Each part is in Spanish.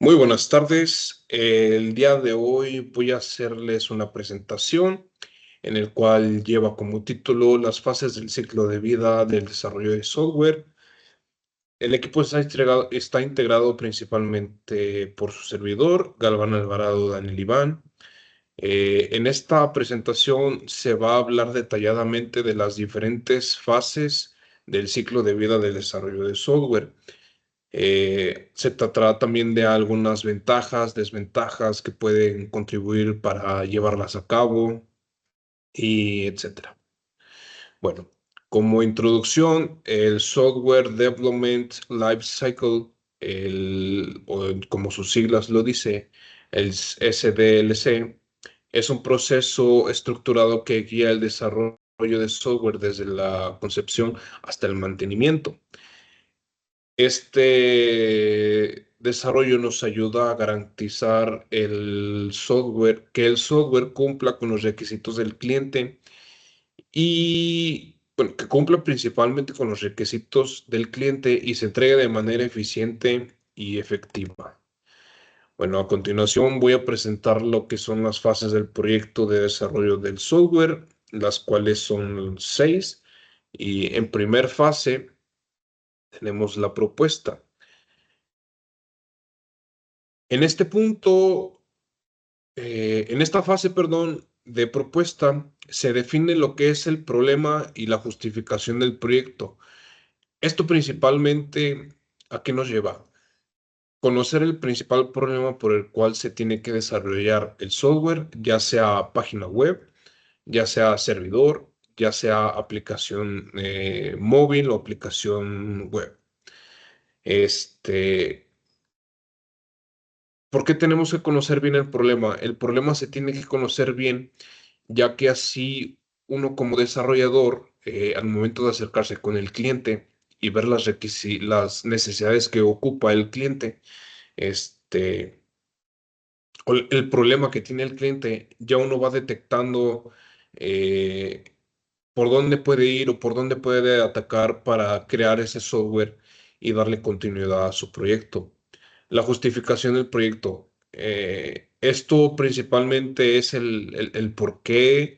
Muy buenas tardes. El día de hoy voy a hacerles una presentación en el cual lleva como título las fases del ciclo de vida del desarrollo de software. El equipo está integrado principalmente por su servidor, Galván Alvarado Daniel Iván. En esta presentación se va a hablar detalladamente de las diferentes fases del ciclo de vida del desarrollo de software. Se tratará también de algunas ventajas, desventajas que pueden contribuir para llevarlas a cabo y etcétera. Bueno, como introducción, el Software Development Life Cycle, como sus siglas lo dice, el SDLC, es un proceso estructurado que guía el desarrollo de software desde la concepción hasta el mantenimiento. Este desarrollo nos ayuda a garantizar que el software cumpla con los requisitos del cliente y, bueno, que cumpla principalmente con los requisitos del cliente y se entregue de manera eficiente y efectiva. Bueno, a continuación voy a presentar lo que son las fases del proyecto de desarrollo del software, las cuales son 6. Y en primer fase tenemos la propuesta. En este punto, en esta fase, perdón, de propuesta, se define lo que es el problema y la justificación del proyecto. Esto principalmente, ¿a qué nos lleva? Conocer el principal problema por el cual se tiene que desarrollar el software, ya sea página web, ya sea servidor, ya sea aplicación móvil o aplicación web. Este, ¿Por qué tenemos que conocer bien el problema? El problema se tiene que conocer bien, ya que así uno como desarrollador, al momento de acercarse con el cliente y ver las necesidades que ocupa el cliente, este, o el problema que tiene el cliente, ya uno va detectando eh, por dónde puede ir o por dónde puede atacar para crear ese software y darle continuidad a su proyecto. La justificación del proyecto. Esto principalmente es el por qué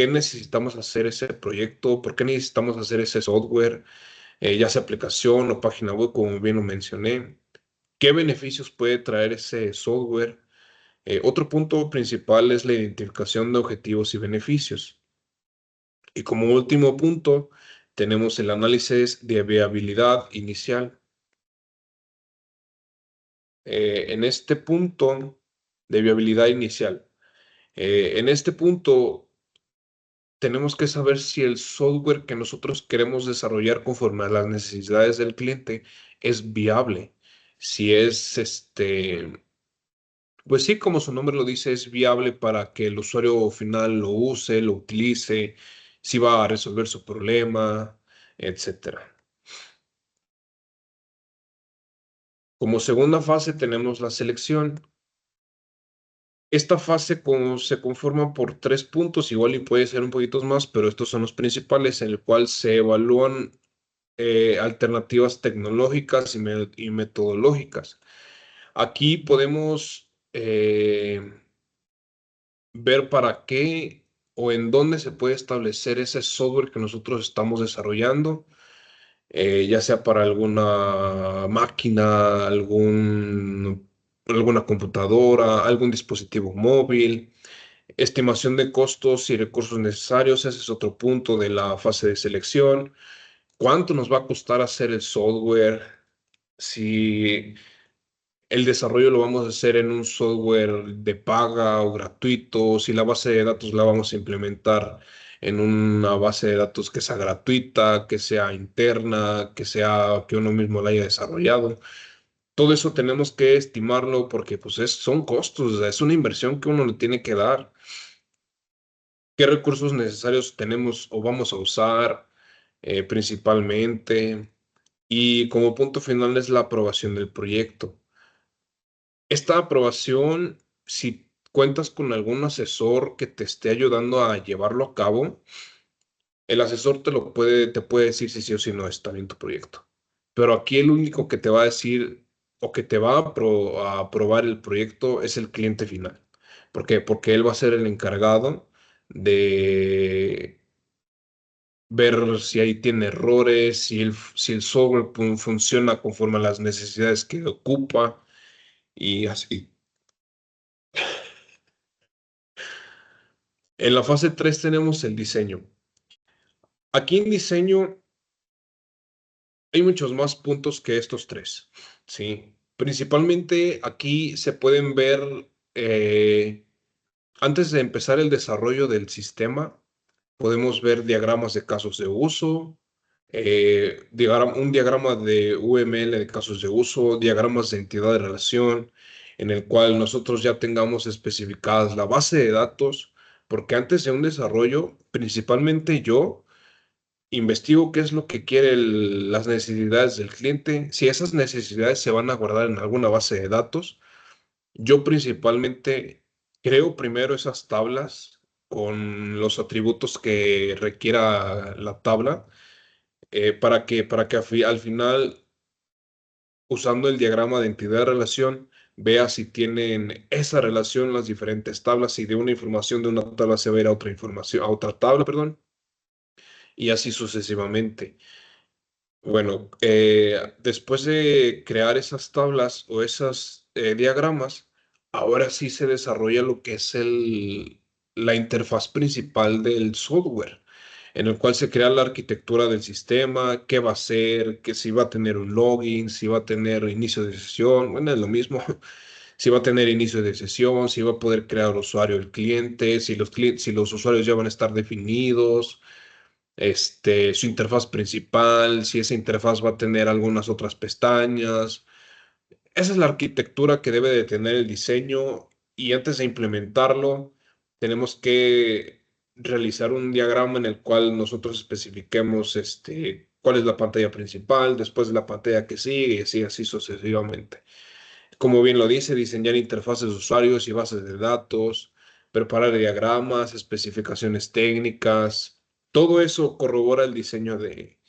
necesitamos hacer ese proyecto, por qué necesitamos hacer ese software, ya sea aplicación o página web, como bien lo mencioné. ¿Qué beneficios puede traer ese software? Otro punto principal es la identificación de objetivos y beneficios. Y como último punto, tenemos el análisis de viabilidad inicial. En este punto de viabilidad inicial, en este punto tenemos que saber si el software que nosotros queremos desarrollar conforme a las necesidades del cliente es viable. Si es pues sí, como su nombre lo dice, es viable para que el usuario final lo use, lo utilice, si va a resolver su problema, etcétera. Como segunda fase tenemos la selección. Esta fase se conforma por 3 puntos, igual y puede ser un poquito más, pero estos son los principales, en el cual se evalúan alternativas tecnológicas y metodológicas. Aquí podemos ver para qué o en dónde se puede establecer ese software que nosotros estamos desarrollando, ya sea para alguna máquina, alguna computadora, algún dispositivo móvil. Estimación de costos y recursos necesarios, ese es otro punto de la fase de selección. ¿Cuánto nos va a costar hacer el software? Si el desarrollo lo vamos a hacer en un software de paga o gratuito, si la base de datos la vamos a implementar en una base de datos que sea gratuita, que sea interna, que uno mismo la haya desarrollado. Todo eso tenemos que estimarlo porque pues son costos, o sea, es una inversión que uno le tiene que dar. ¿Qué recursos necesarios tenemos o vamos a usar principalmente? Y como punto final es la aprobación del proyecto. Esta aprobación, si cuentas con algún asesor que te esté ayudando a llevarlo a cabo, el asesor te puede decir si sí o si no está bien tu proyecto. Pero aquí el único que te va a decir o que te va a aprobar el proyecto es el cliente final. ¿Por qué? Porque él va a ser el encargado de ver si ahí tiene errores, si el software funciona conforme a las necesidades que ocupa y así. En la fase 3 tenemos el diseño. Aquí en diseño hay muchos más puntos que estos tres, ¿sí? Principalmente aquí se pueden ver, antes de empezar el desarrollo del sistema, podemos ver diagramas de casos de uso, un diagrama de UML de casos de uso, diagramas de entidad de relación, en el cual nosotros ya tengamos especificadas la base de datos, porque antes de un desarrollo, principalmente yo investigo qué es lo que quiere las necesidades del cliente. Si esas necesidades se van a guardar en alguna base de datos, yo principalmente creo primero esas tablas con los atributos que requiera la tabla, para que al final, usando el diagrama de entidad de relación, vea si tienen esa relación las diferentes tablas y de una información de una tabla se va a ir a otra información, a otra tabla, perdón, y así sucesivamente. Bueno, después de crear esas tablas o esos diagramas, ahora sí se desarrolla lo que es la interfaz principal del software, en el cual se crea la arquitectura del sistema, qué va a hacer, que si va a tener un login, si va a tener inicio de sesión, bueno, es lo mismo, si va a tener inicio de sesión, si va a poder crear usuario el cliente, si los usuarios ya van a estar definidos, su interfaz principal, si esa interfaz va a tener algunas otras pestañas. Esa es la arquitectura que debe de tener el diseño, y antes de implementarlo tenemos que realizar un diagrama en el cual nosotros especifiquemos cuál es la pantalla principal, después de la pantalla que sigue y así sucesivamente. Como bien lo dice, diseñar interfaces de usuarios y bases de datos, preparar diagramas, especificaciones técnicas, todo eso corrobora el diseño de,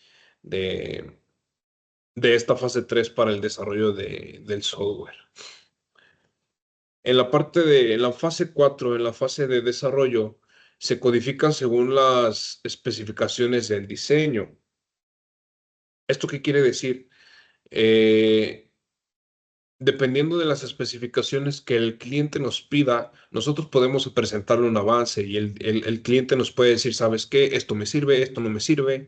de esta fase 3 para el desarrollo del software. En la fase 4, en la fase de desarrollo, se codifican según las especificaciones del diseño. ¿Esto qué quiere decir? Eh, Dependiendo de las especificaciones que el cliente nos pida, nosotros podemos presentarle un avance y el cliente nos puede decir, ¿sabes qué? Esto me sirve, esto no me sirve,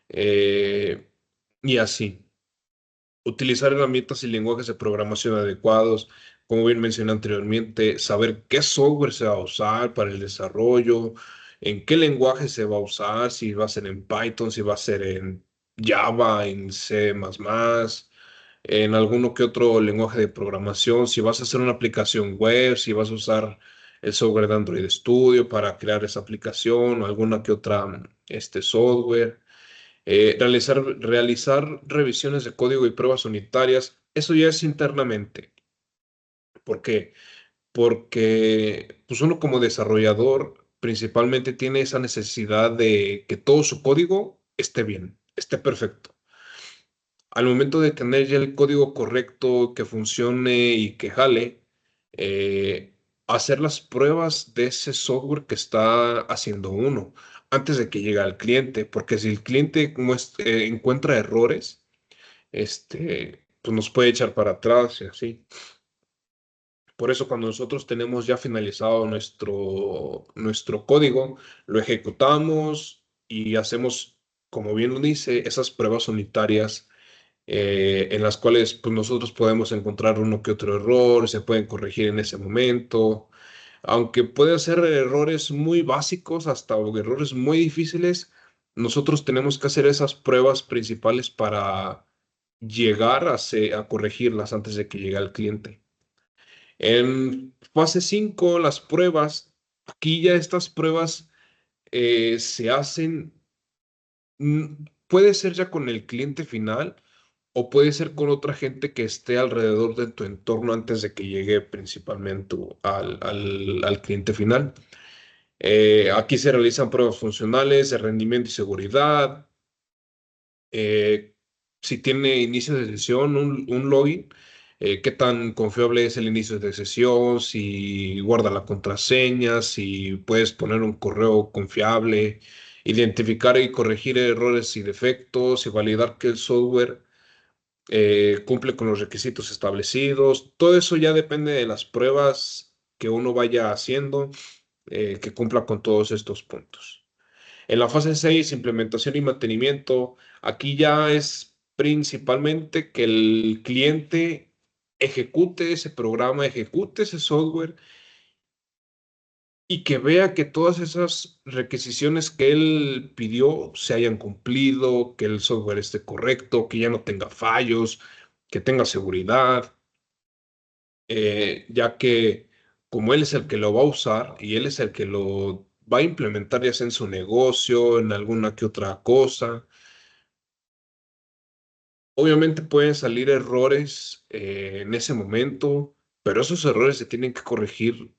eh, y así. Utilizar herramientas y lenguajes de programación adecuados, como bien mencioné anteriormente, saber qué software se va a usar para el desarrollo, en qué lenguaje se va a usar, si va a ser en Python, si va a ser en Java, en C++, en alguno que otro lenguaje de programación, si vas a hacer una aplicación web, si vas a usar el software de Android Studio para crear esa aplicación o alguna que otra software. Realizar revisiones de código y pruebas unitarias, eso ya es internamente. ¿Por qué? Porque pues uno como desarrollador principalmente tiene esa necesidad de que todo su código esté bien, esté perfecto. Al momento de tener ya el código correcto, que funcione y que jale, eh, hacer las pruebas de ese software que está haciendo uno antes de que llegue al cliente, porque si el cliente encuentra errores, pues nos puede echar para atrás y así. Por eso cuando nosotros tenemos ya finalizado nuestro código, lo ejecutamos y hacemos, como bien lo dice, esas pruebas unitarias, en las cuales pues, nosotros podemos encontrar uno que otro error, se pueden corregir en ese momento, aunque pueden ser errores muy básicos hasta errores muy difíciles, nosotros tenemos que hacer esas pruebas principales para llegar a corregirlas antes de que llegue al cliente. En fase 5 las pruebas, aquí ya estas pruebas se hacen, puede ser ya con el cliente final o puede ser con otra gente que esté alrededor de tu entorno antes de que llegue principalmente al cliente final. Aquí se realizan pruebas funcionales de rendimiento y seguridad. eh, si tiene inicio de sesión, un login, qué tan confiable es el inicio de sesión, si guarda la contraseña, si puedes poner un correo confiable, identificar y corregir errores y defectos y validar que el software cumple con los requisitos establecidos. Todo eso ya depende de las pruebas que uno vaya haciendo, que cumpla con todos estos puntos. En la fase 6, implementación y mantenimiento, aquí ya es principalmente que el cliente ejecute ese programa, ejecute ese software y que vea que todas esas requisiciones que él pidió se hayan cumplido, que el software esté correcto, que ya no tenga fallos, que tenga seguridad, ya que como él es el que lo va a usar y él es el que lo va a implementar ya sea en su negocio, en alguna que otra cosa. Obviamente pueden salir errores en ese momento, pero esos errores se tienen que corregir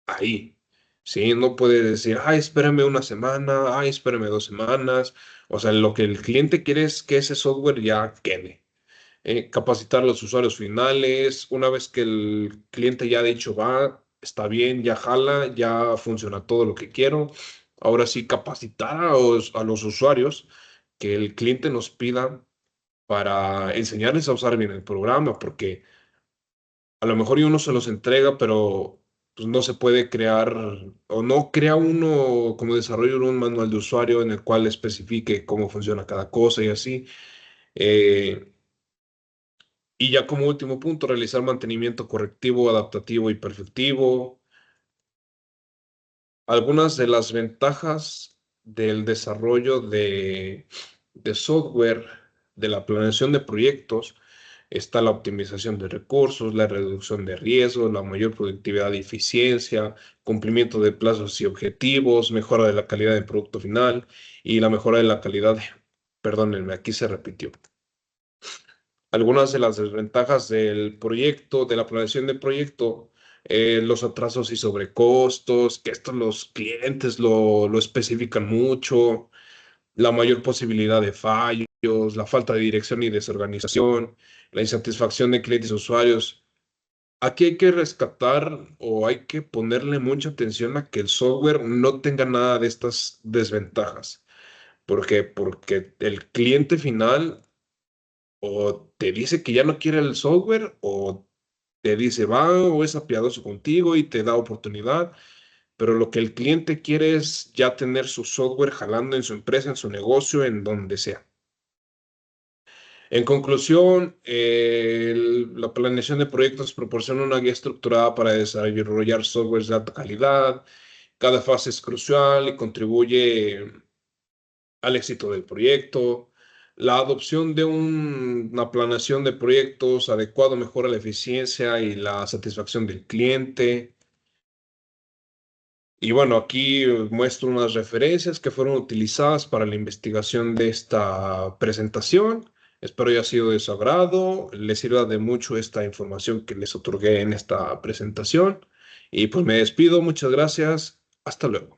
ahí. ¿Sí? No puede decir, ay, espérame una semana, ay, espérame 2 semanas. O sea, lo que el cliente quiere es que ese software ya quede. Capacitar a los usuarios finales. Una vez que el cliente ya ha dicho, va, está bien, ya jala, ya funciona todo lo que quiero. Ahora sí, capacitar a los usuarios que el cliente nos pida para enseñarles a usar bien el programa, porque a lo mejor y uno se los entrega, pero pues, no se puede crear o no crea uno como desarrollo un manual de usuario en el cual especifique cómo funciona cada cosa y así. Eh, y ya como último punto, realizar mantenimiento correctivo, adaptativo y perfectivo. Algunas de las ventajas del desarrollo de software, de la planeación de proyectos, está la optimización de recursos, la reducción de riesgos, la mayor productividad y eficiencia, cumplimiento de plazos y objetivos, mejora de la calidad del producto final y la mejora de la calidad, perdónenme, aquí se repitió. Algunas de las desventajas del proyecto, de la planeación del proyecto, los atrasos y sobrecostos, que esto los clientes lo especifican mucho, la mayor posibilidad de fallos, la falta de dirección y desorganización, la insatisfacción de clientes y usuarios. Aquí hay que rescatar o hay que ponerle mucha atención a que el software no tenga nada de estas desventajas. ¿Por qué? Porque el cliente final o te dice que ya no quiere el software o te dice va o es apiadoso contigo y te da oportunidad, pero lo que el cliente quiere es ya tener su software jalando en su empresa, en su negocio, en donde sea. En conclusión, la planeación de proyectos proporciona una guía estructurada para desarrollar softwares de alta calidad. Cada fase es crucial y contribuye al éxito del proyecto. La adopción de una planeación de proyectos adecuado mejora la eficiencia y la satisfacción del cliente. Y bueno, aquí muestro unas referencias que fueron utilizadas para la investigación de esta presentación. Espero haya sido de su agrado, les sirva de mucho esta información que les otorgué en esta presentación. Y pues me despido, muchas gracias, hasta luego.